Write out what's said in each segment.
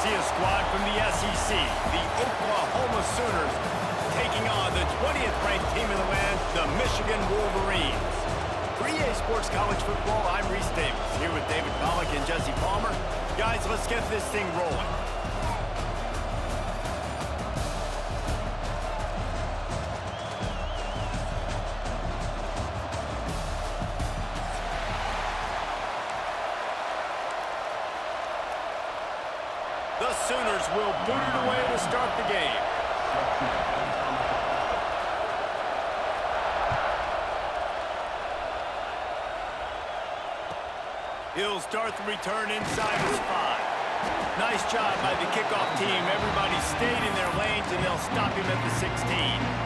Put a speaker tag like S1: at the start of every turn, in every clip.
S1: see a squad from the SEC, the Oklahoma Sooners, taking on the 20th ranked team in the land, the Michigan Wolverines. For EA Sports College Football, I'm Reese Davis, here with David Pollack and Jesse Palmer. Guys, let's get this thing rolling. The Sooners will boot it away to start the game. He'll start the return inside his 5. Nice job by the kickoff team. Everybody stayed in their lanes, and they'll stop him at the 16.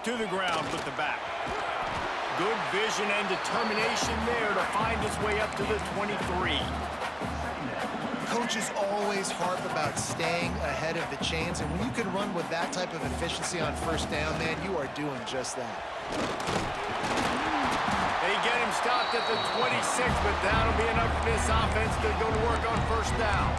S1: To the ground with the back. Good vision and determination there to find his way up to the 23.
S2: Coaches always harp about staying ahead of the chains, and when you can run with that type of efficiency on first down, man, you are doing just that.
S1: They get him stopped at the 26, but that'll be enough for this offense to go to work on first down.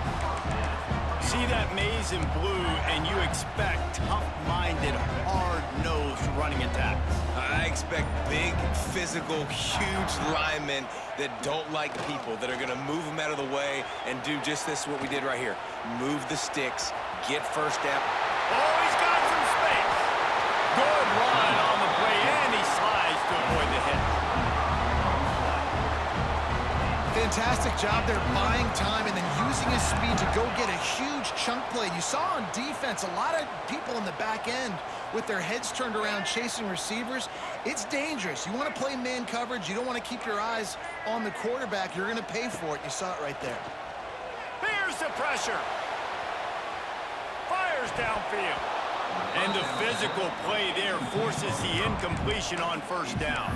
S1: See that maze in blue, and you expect tough-minded, hard-nosed running attacks.
S3: I expect big, physical, huge linemen that don't like people, that are going to move them out of the way and do just this, what we did right here. Move the sticks, get first down.
S1: Oh, he's got some space. Good run on the play, and he slides to avoid the hit.
S2: Fantastic job there buying time and then using his speed to go get a huge chunk play. You saw on defense a lot of people in the back end with their heads turned around chasing receivers. It's dangerous. You want to play man coverage. You don't want to keep your eyes on the quarterback. You're going to pay for it. You saw it right there.
S1: Here's the pressure. Fires downfield. And the physical play there forces the incompletion on first down.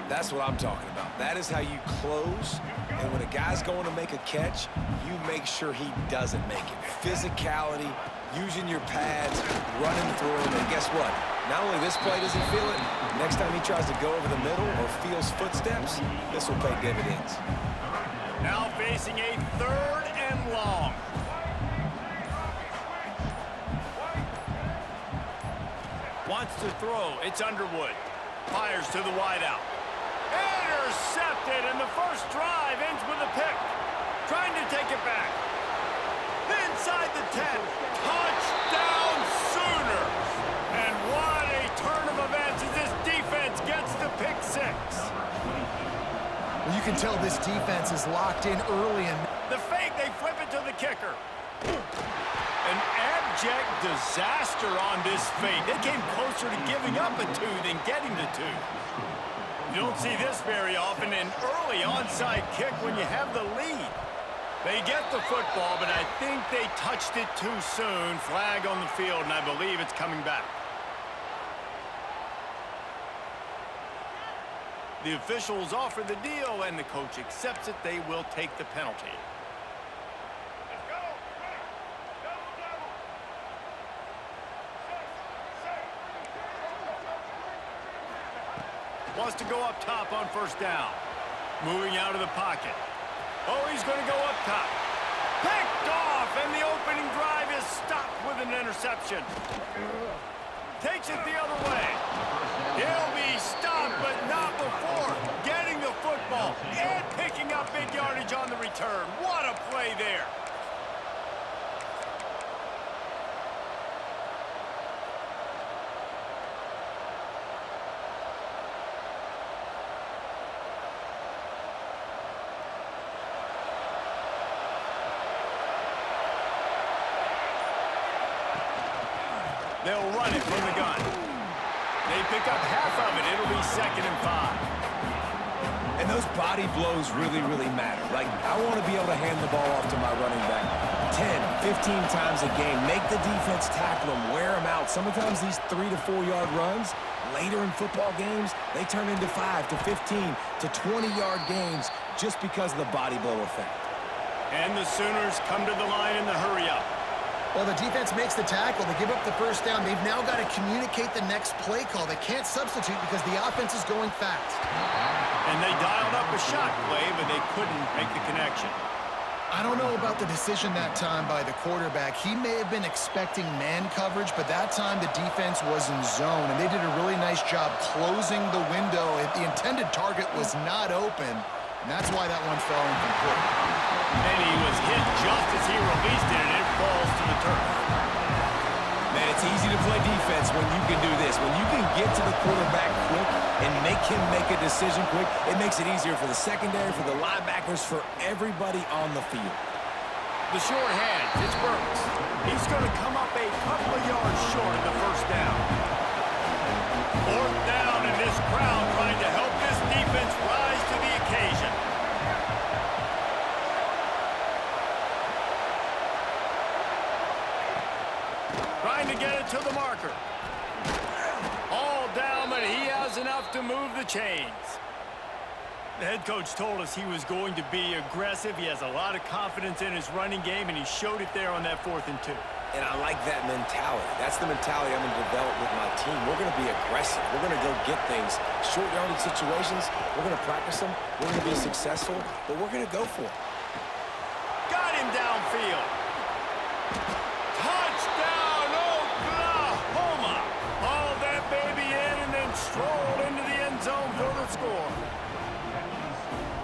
S3: That's what I'm talking about. That is how you close, and when a guy's going to make a catch, you make sure he doesn't make it. Physicality, using your pads, running through him, and guess what? Not only this play does he feel it, next time he tries to go over the middle or feels footsteps, this will pay dividends.
S1: Now facing a 3rd and long. Wants to throw. It's Underwood. Fires to the wideout. Intercepted, and the first drive ends with a pick. Trying to take it back. Inside the 10. Touchdown Sooners! And what a turn of events as this defense gets the pick 6.
S2: Well, you can tell this defense is locked in early and
S1: The fake, they flip it to the kicker. An abject disaster on this fake. They came closer to giving up a 2 than getting the 2. You don't see this very often, an early onside kick when you have the lead. They get the football, but I think they touched it too soon. Flag on the field, and I believe it's coming back. The officials offer the deal, and the coach accepts it. They will take the penalty. Wants to go up top on first down. Moving out of the pocket. Oh, he's going to go up top. Picked off, and the opening drive is stopped with an interception. Takes it the other way. He'll be stopped, but not before getting the football and picking up big yardage on the return. What a play there. They'll run it from the gun. They pick up half of it. It'll be 2nd and 5.
S3: And those body blows really, really matter. Like, I want to be able to hand the ball off to my running back 10, 15 times a game. Make the defense tackle them, wear them out. Sometimes these 3 to 4 yard runs, later in football games, they turn into 5 to 15 to 20-yard games just because of the body blow effect.
S1: And the Sooners come to the line in the hurry-up.
S2: Well, the defense makes the tackle. They give up the first down. They've now got to communicate the next play call. They can't substitute because the offense is going fast.
S1: And they dialed up a shot play, but they couldn't make the connection.
S2: I don't know about the decision that time by the quarterback. He may have been expecting man coverage, but that time the defense was in zone, and they did a really nice job closing the window. The intended target was not open, and that's why that one fell incomplete.
S1: And he was hit just as he released it, and it falls to the turf.
S3: Man, it's easy to play defense when you can do this. When you can get to the quarterback quick and make him make a decision quick, it makes it easier for the secondary, for the linebackers, for everybody on the field.
S1: The short hand, it's Burks. He's going to come up a couple of yards short of the first down. Fourth down, and this crowd trying to help this defense rise to the occasion. Trying to get it to the marker. All down, but he has enough to move the chains. The head coach told us he was going to be aggressive. He has a lot of confidence in his running game, and he showed it there on that 4th and 2.
S3: And I like that mentality. That's the mentality I'm going to develop with my team. We're going to be aggressive. We're going to go get things. Short yardage situations, we're going to practice them. We're going to be successful, but we're going to go for it.
S1: Got him downfield. Touchdown, Oklahoma. Hauled that baby in and then strolled into the end zone for the score.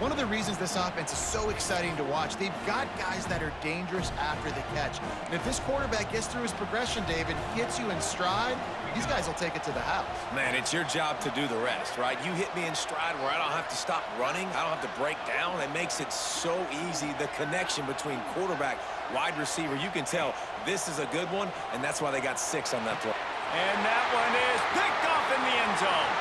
S2: One of the reasons this offense is so exciting to watch, they've got guys that are dangerous after the catch. And if this quarterback gets through his progression, David, hits you in stride, these guys will take it to the house.
S3: Man, it's your job to do the rest, right? You hit me in stride where I don't have to stop running. I don't have to break down. It makes it so easy. The connection between quarterback, wide receiver, you can tell this is a good one, and that's why they got 6 on that play.
S1: And that one is picked off in the end zone.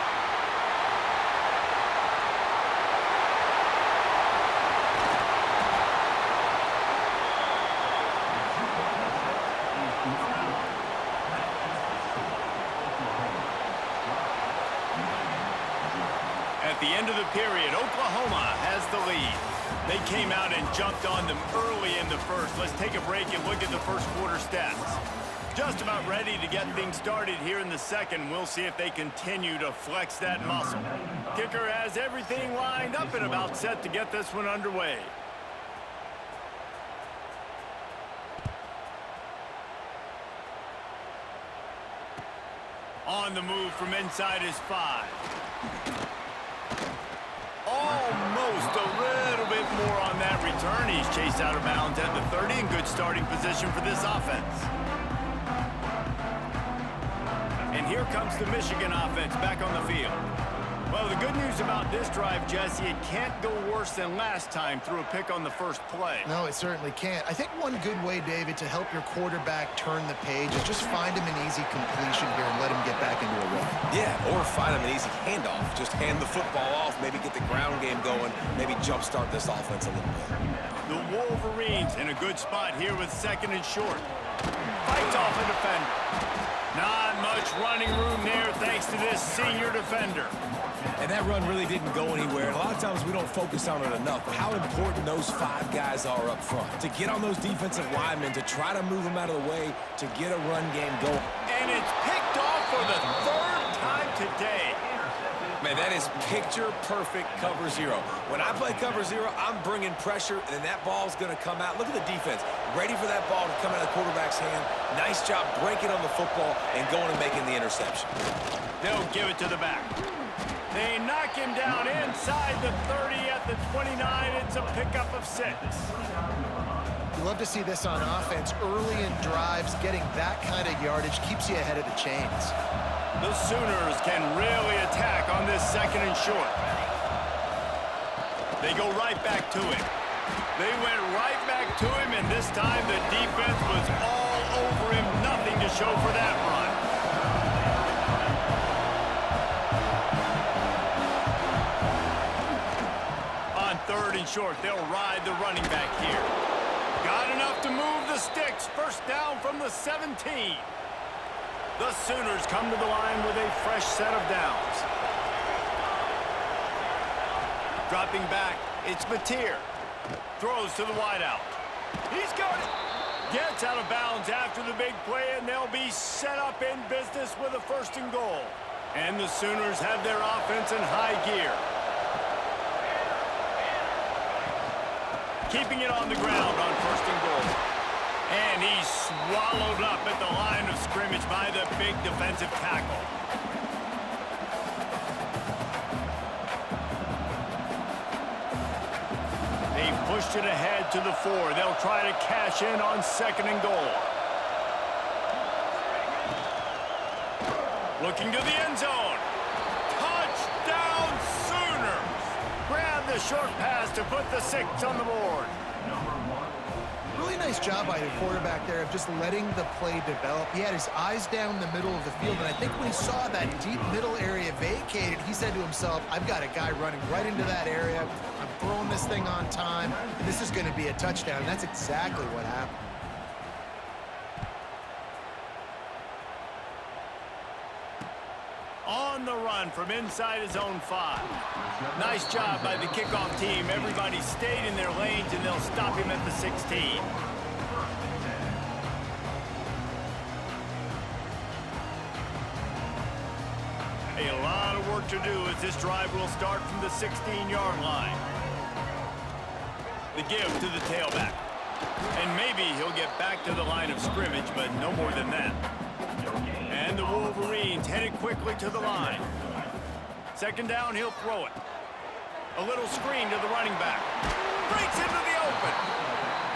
S1: At the end of the period, Oklahoma has the lead. They came out and jumped on them early in the first. Let's take a break and look at the first quarter stats. Just about ready to get things started here in the second. We'll see if they continue to flex that muscle. Kicker has everything lined up and about set to get this one underway. On the move from inside his 5. Almost a little bit more on that return. He's chased out of bounds at the 30 in good starting position for this offense. And here comes the Michigan offense back on the field. Well, the good news about this drive, Jesse, it can't go worse than last time through a pick on the first play.
S2: No, it certainly can't. I think one good way, David, to help your quarterback turn the page is just find him an easy completion here and let him get back into a run.
S3: Yeah, or find him an easy handoff. Just hand the football off, maybe get the ground game going, maybe jumpstart this offense a little bit.
S1: The Wolverines in a good spot here with 2nd and short. Fights off a defender. Not much running room there thanks to this senior defender.
S3: And that run really didn't go anywhere. And a lot of times we don't focus on it enough, but how important those 5 guys are up front. To get on those defensive linemen, to try to move them out of the way, to get a run game going.
S1: And it's picked off for the 3rd time today.
S3: Man, that is picture-perfect cover 0. When I play cover 0, I'm bringing pressure, and then that ball's going to come out. Look at the defense. Ready for that ball to come out of the quarterback's hand. Nice job breaking on the football and going and making the interception.
S1: They'll give it to the back. They knock him down inside the 30 at the 29. It's a pickup of 6.
S2: You love to see this on offense. Early in drives, getting that kind of yardage keeps you ahead of the chains.
S1: The Sooners can really attack on this 2nd and short. They go right back to him. They went right back to him, and this time the defense was all over him. Nothing to show for that run. On 3rd and short, they'll ride the running back here. Got enough to move the sticks. First down from the 17. The Sooners come to the line with a fresh set of downs. Dropping back, it's Mateer. Throws to the wideout. He's got it. Gets out of bounds after the big play, and they'll be set up in business with a 1st and goal. And the Sooners have their offense in high gear. Keeping it on the ground on 1st and goal. And he's swallowed up at the line of scrimmage by the big defensive tackle. They've pushed it ahead to the 4. They'll try to cash in on 2nd and goal. Looking to the end zone. Touchdown Sooners! Grab the short pass to put the 6 on the board.
S2: Really nice job by the quarterback there of just letting the play develop. He had his eyes down the middle of the field, and I think when he saw that deep middle area vacated, he said to himself, I've got a guy running right into that area. I'm throwing this thing on time. This is going to be a touchdown. And that's exactly what happened.
S1: On the run from inside his own 5. Nice job by the kickoff team. Everybody stayed in their lanes, and they'll stop him at the 16. A lot of work to do as this drive will start from the 16-yard line. The give to the tailback. And maybe he'll get back to the line of scrimmage, but no more than that. And the Wolverines headed quickly to the line. 2nd down, he'll throw it. A little screen to the running back. Breaks into the open.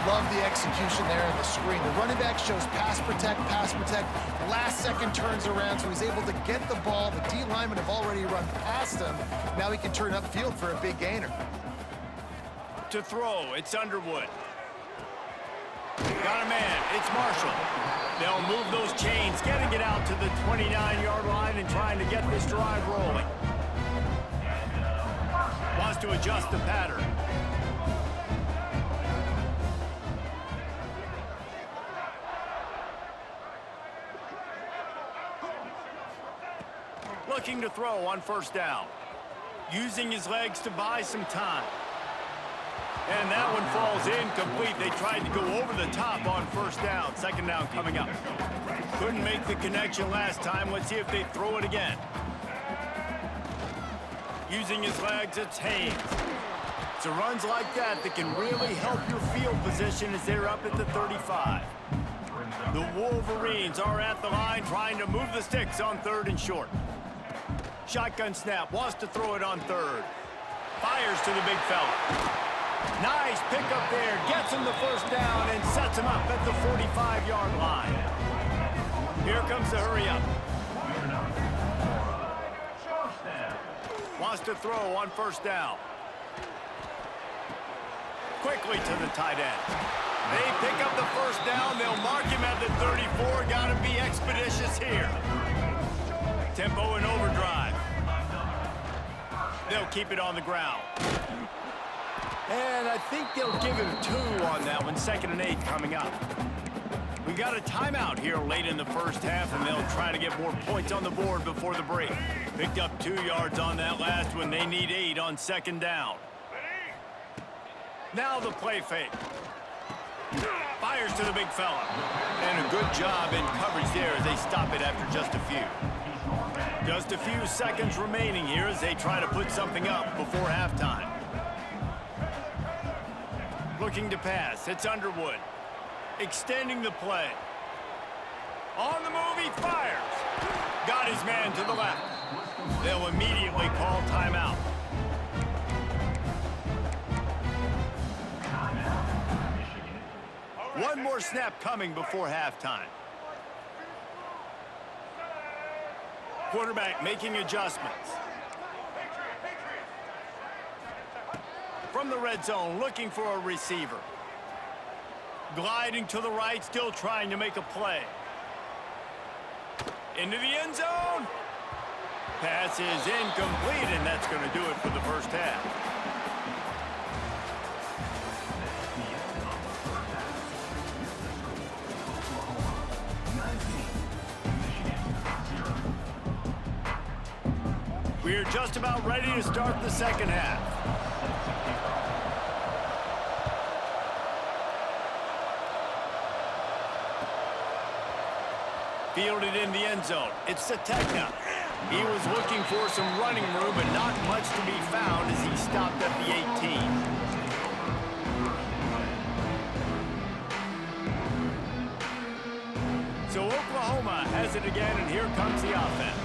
S2: Love the execution there in the screen. The running back shows pass protect, pass protect. Last second turns around, so he's able to get the ball. The D linemen have already run past him. Now he can turn upfield for a big gainer.
S1: To throw, it's Underwood. Got a man, it's Marshall. They'll move those chains, getting it out to the 29-yard line and trying to get this drive rolling. Wants to adjust the pattern. Looking to throw on 1st down. Using his legs to buy some time. And that one falls incomplete. They tried to go over the top on 1st down. 2nd down coming up. Couldn't make the connection last time. Let's see if they throw it again. Using his legs, it's Haynes. It's runs like that that can really help your field position as they're up at the 35. The Wolverines are at the line trying to move the sticks on 3rd and short. Shotgun snap, wants to throw it on 3rd. Fires to the big fella. Nice pickup there, gets him the 1st down and sets him up at the 45-yard line. Here comes the hurry up. Wants to throw on 1st down. Quickly to the tight end. They pick up the 1st down, they'll mark him at the 34. Gotta be expeditious here. Tempo and overdrive. They'll keep it on the ground. And I think they'll give him 2 on that one. 2nd and 8 coming up. We got a timeout here late in the 1st half, and they'll try to get more points on the board before the break. Picked up 2 yards on that last one. They need 8 on 2nd down. Now the play fake. Fires to the big fella. And a good job in coverage there as they stop it after just a few. Just a few seconds remaining here as they try to put something up before halftime. Looking to pass, it's Underwood. Extending the play. On the move, he fires. Got his man to the left. They'll immediately call timeout. One more snap coming before halftime. Quarterback making adjustments. From the red zone, looking for a receiver. Gliding to the right, still trying to make a play. Into the end zone. Pass is incomplete, and that's going to do it for the 1st half. We're just about ready to start the second half. Fielded in the end zone. It's Sategna. He was looking for some running room, but not much to be found as he stopped at the 18. So Oklahoma has it again, and here comes the offense.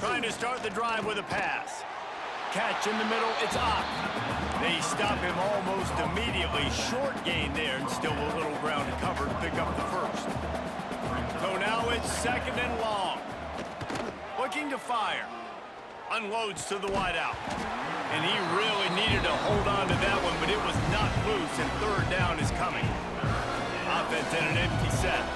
S1: Trying to start the drive with a pass. Catch in the middle, it's up. They stop him almost immediately. Short gain there, and still a little ground to cover to pick up the first. So now it's second and long. Looking to fire. Unloads to the wideout. And he really needed to hold on to that one, but it was not loose, and third down is coming. Offense in an empty set.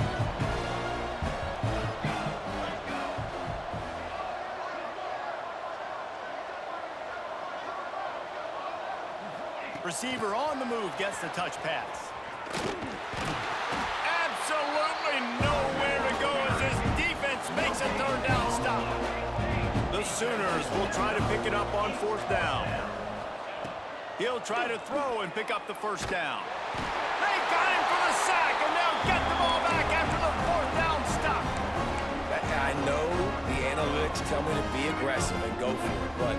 S1: Receiver on the move gets the touch pass. Absolutely nowhere to go as this defense makes a third down stop. The Sooners will try to pick it up on fourth down. He'll try to throw and pick up the first down. They got him for the sack, and they'll get the ball back after the fourth down stop.
S3: I know the analytics tell me to be aggressive and go for it, but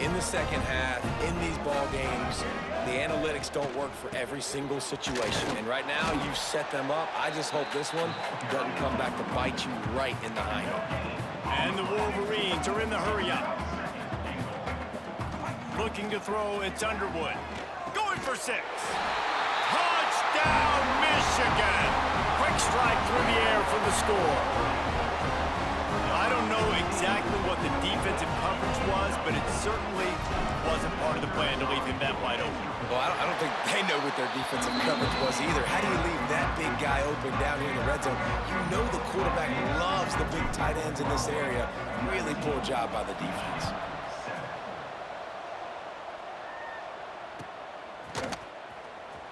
S3: in the second half, in these ball games, the analytics don't work for every single situation. And right now, you've set them up. I just hope this one doesn't come back to bite you right in the hind.
S1: And the Wolverines are in the hurry-up. Looking to throw, it's Underwood. Going for 6. Touchdown, Michigan! Quick strike through the air for the score. I don't know exactly what the defensive coverage was, but it certainly wasn't part of the plan to leave him that wide open.
S3: Well, I don't think they know what their defensive coverage was either. How do you leave that big guy open down here in the red zone? You know the quarterback loves the big tight ends in this area. Really poor job by the defense.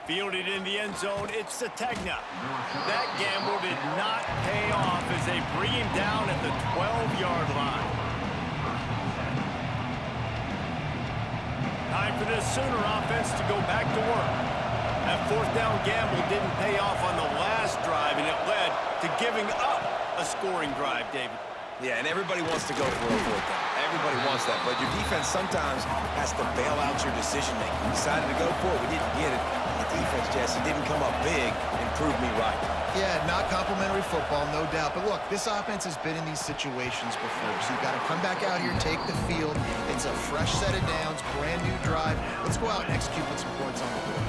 S1: Fielded in the end zone, it's Sategna. That gamble did not pay off as they bring him down at the 12-yard line. Time for this Sooner offense to go back to work. That fourth down gamble didn't pay off on the last drive, and it led to giving up a scoring drive, David.
S3: Yeah, and everybody wants to go for a fourth down. Everybody wants that, but your defense sometimes has to bail out your decision-making. We decided to go for it. We didn't get it. The defense, Jesse, didn't come up big and prove me right.
S2: Yeah, not complimentary football, no doubt. But look, this offense has been in these situations before, so you've got to come back out here, take the field. It's a fresh set of downs, brand new drive. Let's go out and execute with some points on the board.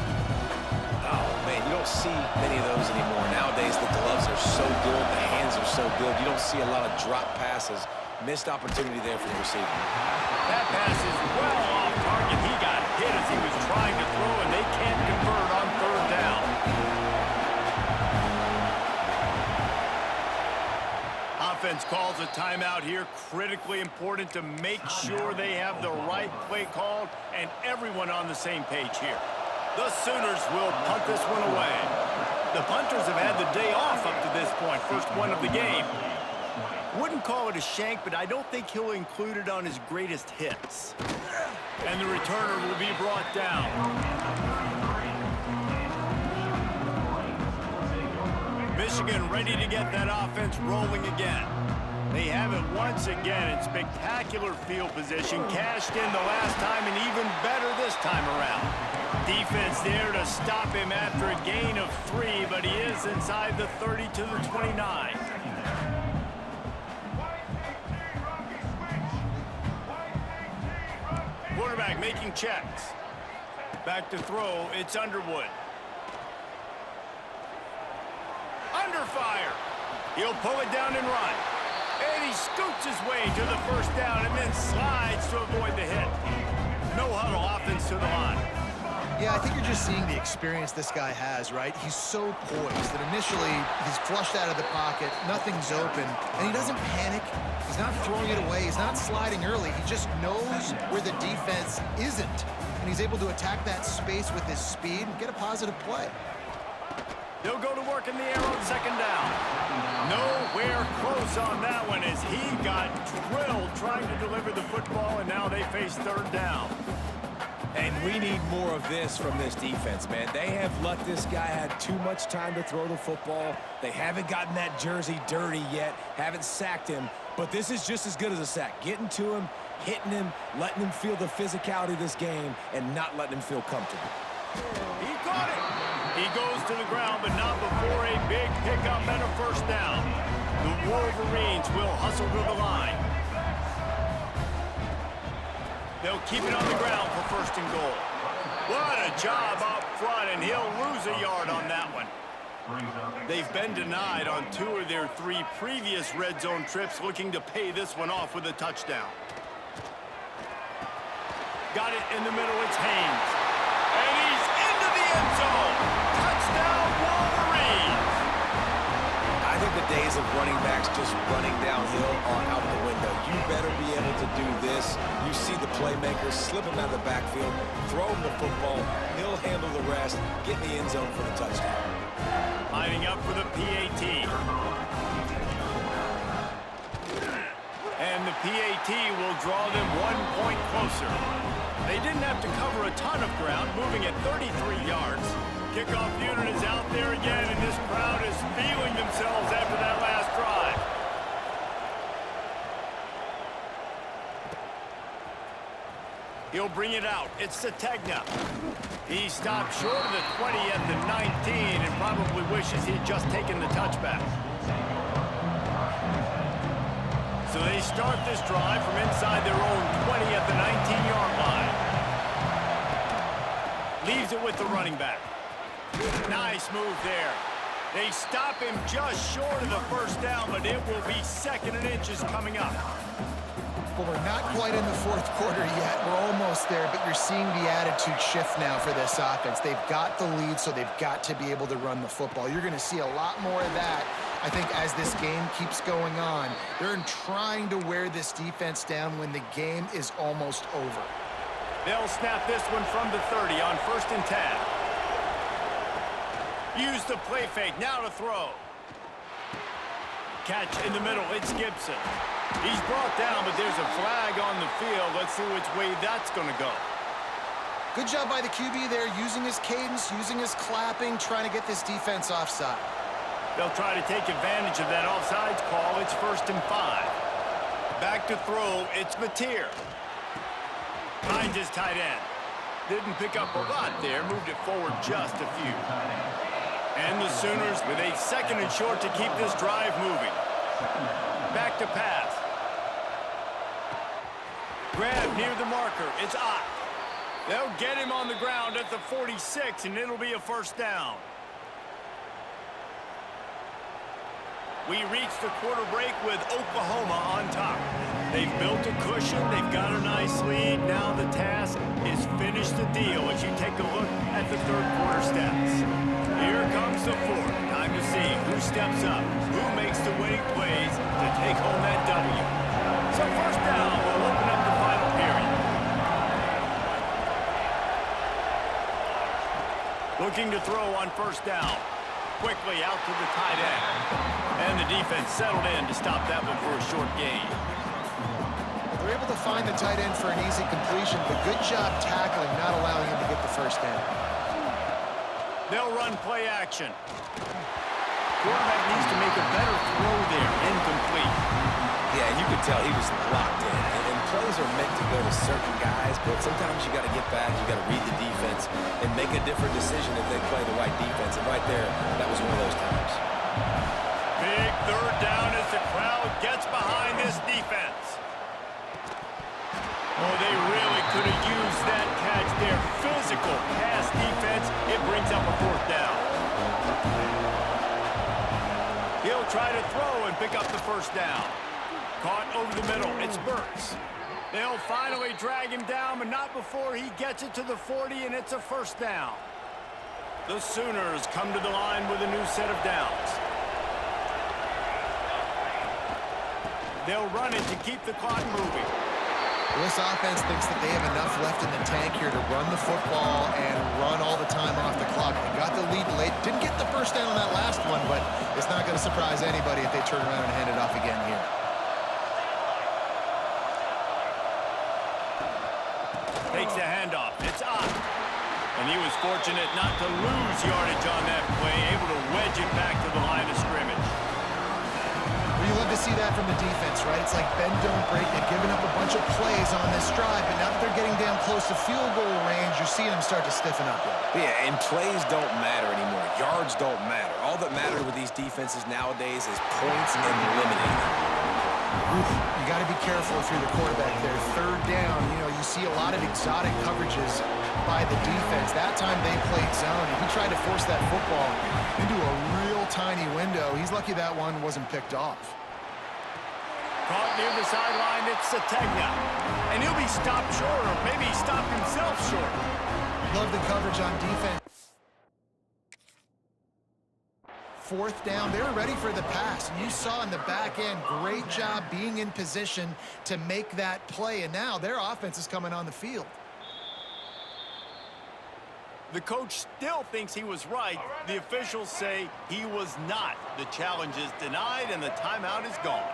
S3: Oh, man, you don't see many of those anymore. Nowadays, the gloves are so good, the hands are so good. You don't see a lot of drop passes. Missed opportunity there for the receiver.
S1: That pass is well off target. He got hit as he was trying to throw, and they can't convert on third down. Offense calls a timeout here. Critically important to make sure they have the right play called and everyone on the same page here. The Sooners will punt this one away. The punters have had the day off up to this point. First one of the game. Wouldn't call it a shank, but I don't think he'll include it on his greatest hits. And the returner will be brought down. Michigan ready to get that offense rolling again. They have it once again in spectacular field position. Cashed in the last time and even better this time around. Defense there to stop him after a gain of 3, but he is inside the 30 to the 29. Quarterback making checks. Back to throw, it's Underwood. Under fire. He'll pull it down and run. And he scoots his way to the first down and then slides to avoid the hit. No huddle, offense to the line.
S2: Yeah, I think you're just seeing the experience this guy has, right? He's so poised that initially he's flushed out of the pocket, nothing's open, and he doesn't panic. He's not throwing it away. He's not sliding early. He just knows where the defense isn't, and he's able to attack that space with his speed and get a positive play.
S1: They'll go to work in the air on second down. Nowhere close on that one as he got drilled trying to deliver the football, and now they face third down.
S3: And we need more of this from this defense, man. They have let this guy have too much time to throw the football. They haven't gotten that jersey dirty yet, haven't sacked him, but this is just as good as a sack. Getting to him, hitting him, letting him feel the physicality of this game, and not letting him feel comfortable.
S1: He caught it. He goes to the ground, but not before a big pickup and a first down. The Wolverines will hustle to the line. They'll keep it on the ground for first and goal. What a job up front, and he'll lose a yard on that one. They've been denied on 2 of their 3 previous red zone trips, looking to pay this one off with a touchdown. Got it in the middle, it's Haynes. And he's into the end zone. Touchdown, Wolverines.
S3: I think the days of running backs just running downhill are out the window. You better be able to do this. You see the playmakers slip him out of the backfield, throw him the football, he'll handle the rest, get in the end zone for the touchdown.
S1: Lining up for the PAT. And the PAT will draw them 1 point closer. They didn't have to cover a ton of ground, moving at 33 yards. Kickoff unit is out there again, and this crowd is feeling themselves after that last drive. He'll bring it out. It's Sategna. He stopped short of the 20 at the 19 and probably wishes he'd just taken the touchback. So they start this drive from inside their own 20 at the 19-yard line. Leaves it with the running back. Nice move there. They stop him just short of the first down, but it will be 2nd and inches coming up.
S2: Well, we're not quite in the 4th quarter yet. We're almost there, but you're seeing the attitude shift now for this offense. They've got the lead, so they've got to be able to run the football. You're going to see a lot more of that, I think, as this game keeps going on. They're trying to wear this defense down when the game is almost over.
S1: They'll snap this one from the 30 on 1st and 10. Use the play fake, now to throw. Catch in the middle, it's Gibson. He's brought down, but there's a flag on the field. Let's see which way that's going to go.
S2: Good job by the QB there, using his cadence, using his clapping, trying to get this defense offside.
S1: They'll try to take advantage of that offsides call. It's 1st and 5. Back to throw, it's Mateer. Finds his tight end. Didn't pick up a lot there, moved it forward just a few. And the Sooners with a 2nd and short to keep this drive moving. Back to pass. Grab near the marker. It's Ott. They'll get him on the ground at the 46, and it'll be a first down. We reach the quarter break with Oklahoma on top. They've built a cushion. They've got a nice lead. Now the task is finish the deal as you take a look at the 3rd quarter stats. Here comes the 4th. Time to see who steps up, who makes the winning plays to take home that W. So first down will open up the final period. Looking to throw on first down. Quickly out to the tight end. And the defense settled in to stop that one for a short gain.
S2: They're able to find the tight end for an easy completion, but good job tackling, not allowing him to get the first down.
S1: They'll run play action. Quarterback needs to make a better throw there. Incomplete.
S3: Yeah, you could tell he was locked in. And plays are meant to go to certain guys, but sometimes you got to get back, you got to read the defense, and make a different decision if they play the right defense. And right there, that was one of those times.
S1: Big 3rd down as the crowd gets behind this defense. Oh, they really could have used that catch there. Physical pass defense. It brings up a 4th down. He'll try to throw and pick up the first down. Caught over the middle. It's Burks. They'll finally drag him down, but not before he gets it to the 40, and it's a first down. The Sooners come to the line with a new set of downs. They'll run it to keep the clock moving.
S2: Well, this offense thinks that they have enough left in the tank here to run the football and run all the time off the clock. They got the lead late. Didn't get the first down on that last one, but it's not going to surprise anybody if they turn around and hand it off again here.
S1: Takes the handoff. It's up. And he was fortunate not to lose yardage on that play, able to wedge it back to the line of scrimmage.
S2: Well, you love to see that from the defense, right? It's like bend, don't break. They've given up a bunch of plays on this drive, but now that they're getting down close to field goal range, you're seeing them start to stiffen up there.
S3: Yeah, and plays don't matter anymore. Yards don't matter. All that matters with these defenses nowadays is points and limiting them.
S2: You got to be careful if you're the quarterback there. Third down, you see a lot of exotic coverages by the defense. That time they played zone, and he tried to force that football into a real tiny window. He's lucky that one wasn't picked off.
S1: Caught near the sideline, it's Sategna. And he'll be stopped short, or maybe he stopped himself short.
S2: Love the coverage on defense. Fourth down, they're ready for the pass. And you saw in the back end, great job being in position to make that play. And now their offense is coming on the field.
S1: The coach still thinks he was right. The officials say he was not. The challenge is denied, and the timeout is gone.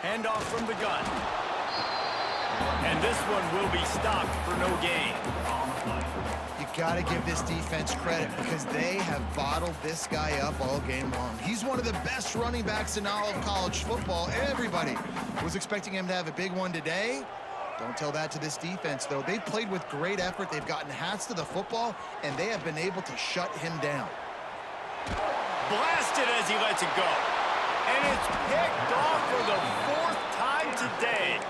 S1: Handoff from the gun. And this one will be stopped for no gain.
S2: You got to give this defense credit because they have bottled this guy up all game long. He's one of the best running backs in all of college football. Everybody was expecting him to have a big one today. Don't tell that to this defense, though. They've played with great effort. They've gotten hats to the football, and they have been able to shut him down.
S1: Blasted as he lets it go. And it's picked off for the fourth time today.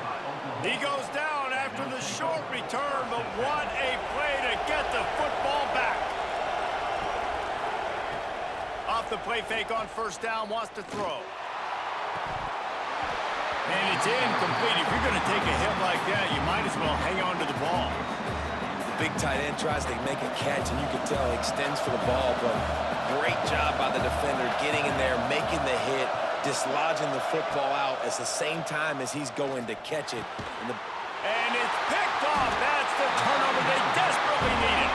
S1: He goes down after the short return, but what a play to get the football back. Off the play fake on first down, wants to throw. And it's incomplete. If you're going to take a hit like that, you might as well hang on to the ball.
S3: The big tight end tries to make a catch, and you can tell he extends for the ball, but great job by the defender getting in there, making the hit, dislodging the football out at the same time as he's going to catch it.
S1: And it's picked off. That's the turnover they desperately needed.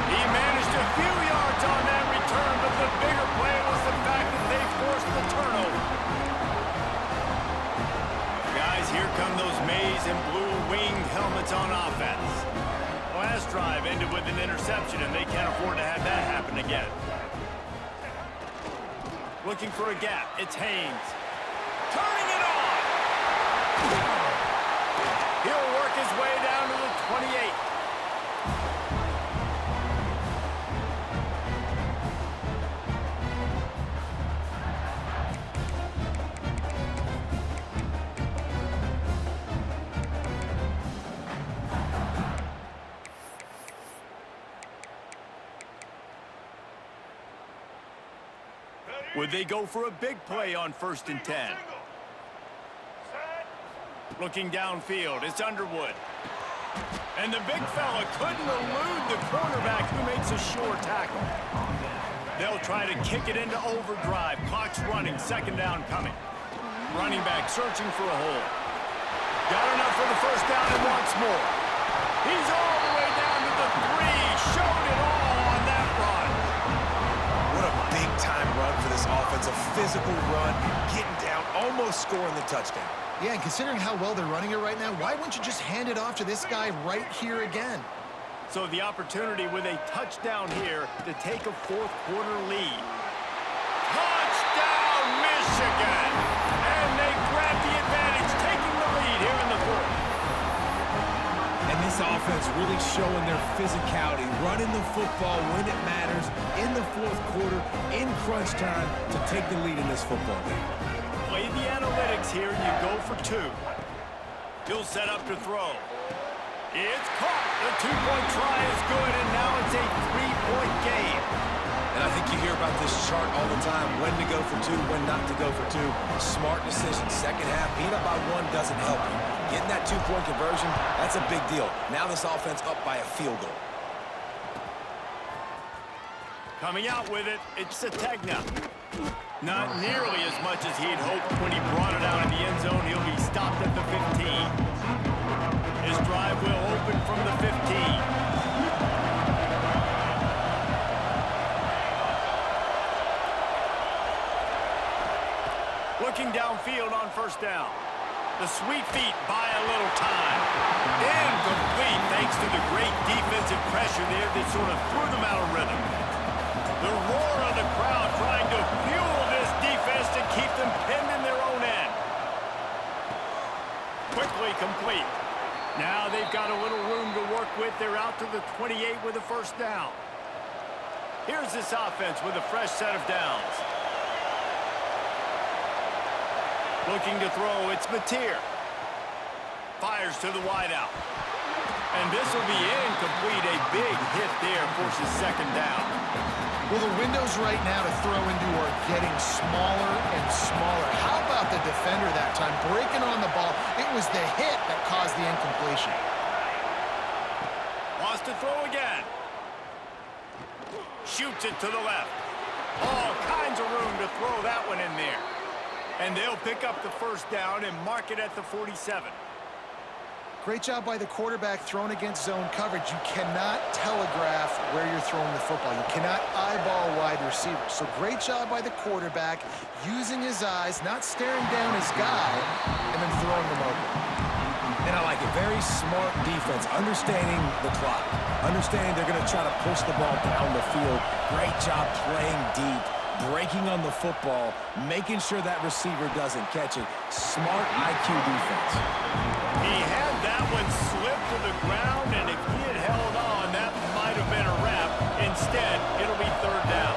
S1: He managed a few yards on that return, but the bigger play was the fact that they forced the turnover. Guys, here come those maize and blue winged helmets on offense. Last drive ended with an interception, and they can't afford to have that happen again. Looking for a gap. It's Haynes. Turning it on! He'll work his way down to the 28. Would they go for a big play on 1st and 10? Looking downfield, it's Underwood. And the big fella couldn't elude the cornerback who makes a sure tackle. They'll try to kick it into overdrive. Clock's running, second down coming. Running back searching for a hole. Got enough for the first down and wants more. He's all the way down to the 3. Showed it all on that run.
S3: What a big-time run for this offense. A physical run, getting down, almost scoring the touchdown.
S2: Yeah, and considering how well they're running it right now, why wouldn't you just hand it off to this guy right here again?
S1: So the opportunity with a touchdown here to take a fourth-quarter lead. Touchdown, Michigan! And they grab the advantage, taking the lead here in the fourth.
S3: And this offense really showing their physicality, running the football when it matters, in the fourth quarter, in crunch time, to take the lead in this football game.
S1: Play the analytics here, you go for 2. He'll set up to throw. It's caught. The 2-point try is good, and now it's a 3-point game.
S3: And I think you hear about this chart all the time, when to go for 2, when not to go for 2. Smart decision. Second half, being up by 1 doesn't help you. Getting that 2-point conversion, that's a big deal. Now this offense up by a field goal.
S1: Coming out with it, it's Sategna. Not nearly as much as he'd hoped when he brought it out in the end zone. He'll be stopped at the 15. field on first down. The sweet feet buy a little time. Incomplete thanks to the great defensive pressure there that sort of threw them out of rhythm. The roar of the crowd trying to fuel this defense to keep them pinned in their own end. Quickly complete. Now they've got a little room to work with. They're out to the 28 with a first down. Here's this offense with a fresh set of downs. Looking to throw, it's Mateer. Fires to the wideout. And this will be incomplete. A big hit there forces second down.
S2: Well, the windows right now to throw into are getting smaller and smaller. How about the defender that time? Breaking on the ball. It was the hit that caused the incompletion.
S1: Wants to throw again. Shoots it to the left. All kinds of room to throw that one in there. And they'll pick up the first down and mark it at the 47.
S2: Great job by the quarterback throwing against zone coverage. You cannot telegraph where you're throwing the football. You cannot eyeball wide receivers. So great job by the quarterback using his eyes, not staring down his guy, and then throwing them open.
S3: And I like it. Very smart defense, understanding the clock, understanding they're going to try to push the ball down the field. Great job playing deep, breaking on the football, making sure that receiver doesn't catch it. Smart IQ defense.
S1: He had that one slip to the ground, and if he had held on, that might have been a wrap. Instead, it'll be third down.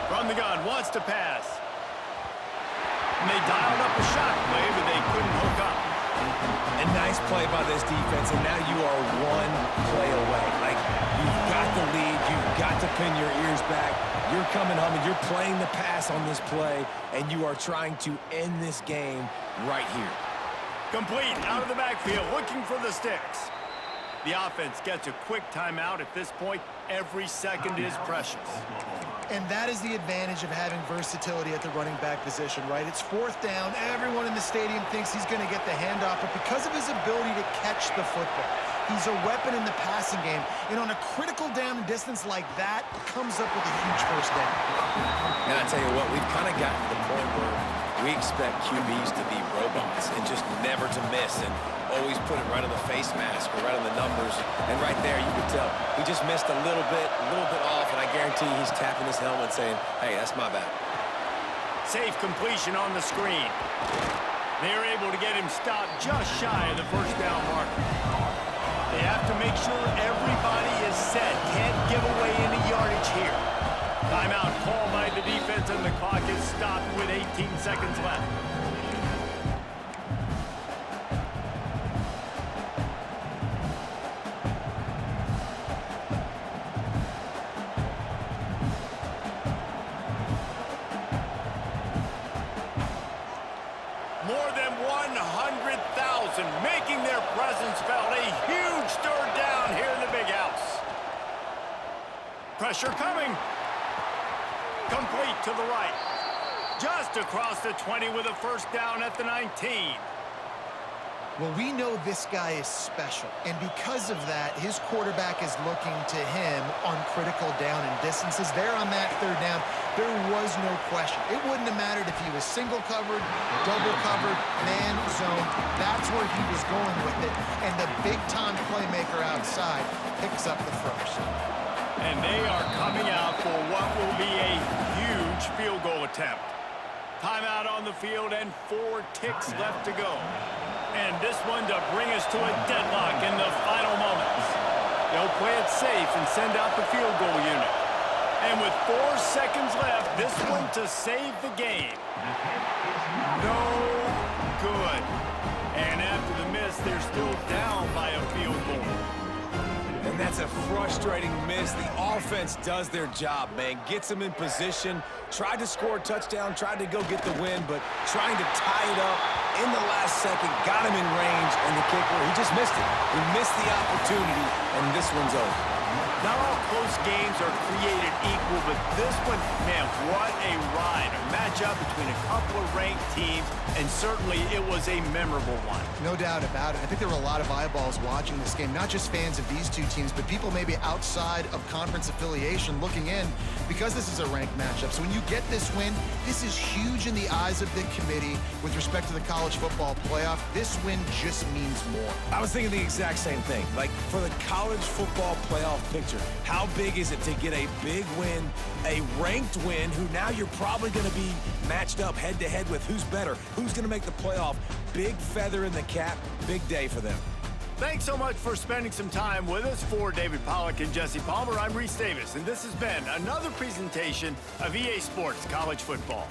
S1: From the gun, wants to pass. And they dialed up a shot play, but they couldn't hook up.
S3: A nice play by this defense, and now you are one play away. Like, you've got the lead, you've got to pin your ears back. You're coming home, and you're playing the pass on this play, and you are trying to end this game right here.
S1: Complete out of the backfield, looking for the sticks. The offense gets a quick timeout. At this point, every second is precious.
S2: And that is the advantage of having versatility at the running back position, right? It's fourth down. Everyone in the stadium thinks he's going to get the handoff, but because of his ability to catch the football, he's a weapon in the passing game. And on a critical down and distance like that, comes up with a huge first down.
S3: And I tell you what, we've kind of gotten to the point where we expect QBs to be robots and just never to miss and always put it right on the face mask or right on the numbers. And right there, you could tell he just missed a little bit off, and I guarantee he's tapping his helmet saying, hey, that's my bad.
S1: Safe completion on the screen. They're able to get him stopped just shy of the first down marker. They have to make sure everybody is set. Can't give away any yardage here. Timeout called by the defense, and the clock is stopped with 18 seconds left. More than 100,000 making their presence felt. A huge third down here in the big house. Pressure coming. Complete to the right. Just across the 20 with a first down at the 19.
S2: Well, we know this guy is special, and because of that, his quarterback is looking to him on critical down and distances. There on that third down, there was no question. It wouldn't have mattered if he was single covered, double covered, man, zone. That's where he was going with it, and the big-time playmaker outside picks up the first.
S1: And they are coming out for what will be a huge field goal attempt. Timeout on the field and 4 ticks left to go. And this one to bring us to a deadlock in the final moments. They'll play it safe and send out the field goal unit. And with 4 seconds left, this one to save the game. No good. And after the miss, they're still down by a field goal.
S3: And that's a frustrating miss. The offense does their job, man. Gets them in position, tried to score a touchdown, tried to go get the win, but trying to tie it up in the last second, got him in range, and the kicker, he just missed it. He missed the opportunity, and this one's over.
S1: Not all close games are created equal, but this one, man, what a ride. A matchup between a couple of ranked teams, and certainly it was a memorable one.
S2: No doubt about it. I think there were a lot of eyeballs watching this game, not just fans of these two teams, but people maybe outside of conference affiliation looking in because this is a ranked matchup. So when you get this win, this is huge in the eyes of the committee with respect to the college football playoff. This win just means more.
S3: I was thinking the exact same thing. Like, for the college football playoff picture, how big is it to get a big win, a ranked win, who now you're probably going to be matched up head-to-head with who's better, who's going to make the playoff. Big feather in the cap, big day for them.
S1: Thanks so much for spending some time with us. For David Pollack and Jesse Palmer, I'm Reese Davis, and this has been another presentation of EA Sports College Football.